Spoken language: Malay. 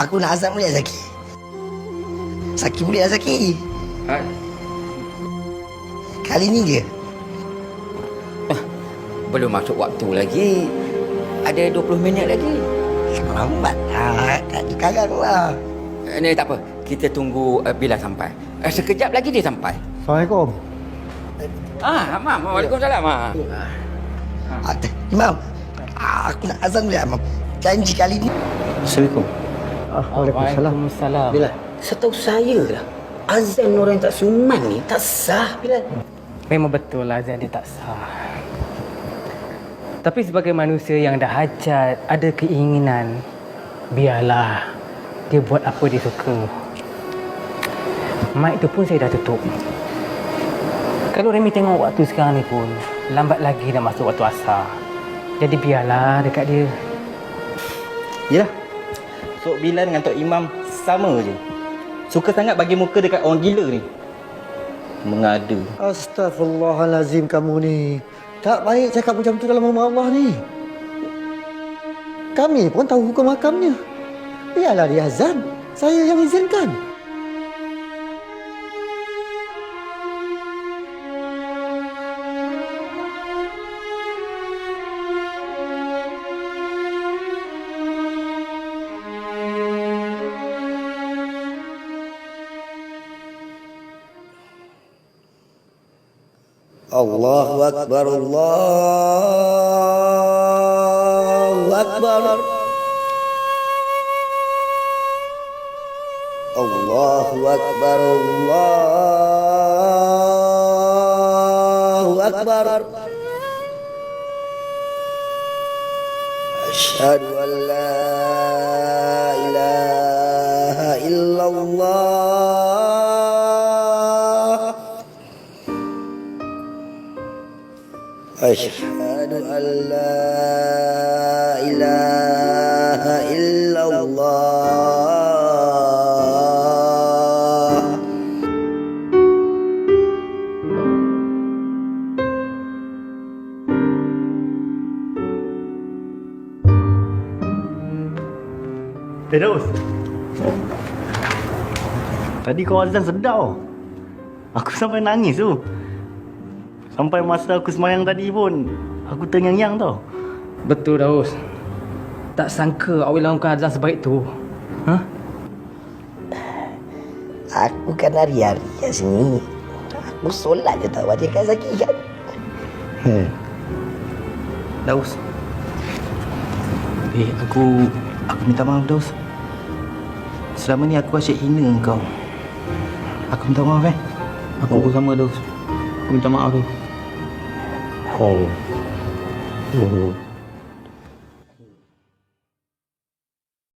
Aku nak azam boleh Zaki? Zaki boleh lah Zaki? Kali ni je. Belum masuk waktu lagi. Ada 20 minit lagi. Lambat lah. Tak dikarang lah. Ni tak apa. Kita tunggu Bilal sampai. Sekejap lagi dia sampai. Assalamualaikum. Mam. Waalaikumsalam. Imam, aku nak azam boleh Imam? Janji kali ni. Assalamualaikum. Waalaikumsalam. Bilal, setahu saya lah, azan orang yang tak suman ni tak sah, Bilal. Memang betul lah azan dia tak sah. Tapi sebagai manusia yang dah hajat, ada keinginan, biarlah dia buat apa dia suka. Mic tu pun saya dah tutup. Kalau Remy tengok waktu sekarang ni pun, lambat lagi dah masuk waktu asar. Jadi biarlah dekat dia. Yelah. Tok Bilal dengan Tok Imam sama je. Suka sangat bagi muka dekat orang gila ni. Mengada. Astaghfirullahalazim kamu ni. Tak baik cakap macam tu dalam rumah Allah ni. Kami pun tahu hukum hakamnya. Biarlah dia azan. Saya yang izinkan. Allahu Akbar, Allahu Akbar. Allahu Akbar, Allahu Akbar. Asyhadu an la ilaha illallah. Asyhadu an la ilaha illallah. Daus. Tadi kau azan sedap. Aku sampai nangis tu. Sampai masa aku semayang tadi pun, aku terngiang-ngiang tau. Betul Daus. Tak sangka awak lakukan azan sebaik tu. Aku kan hari-hari kat sini. Aku solat je tak wajibkan Zaki kan. Daus. Aku minta maaf, Daus. Selama ni aku asyik hina kau. Aku minta maaf Aku pun sama, Daus. Aku minta maaf tu. Oh.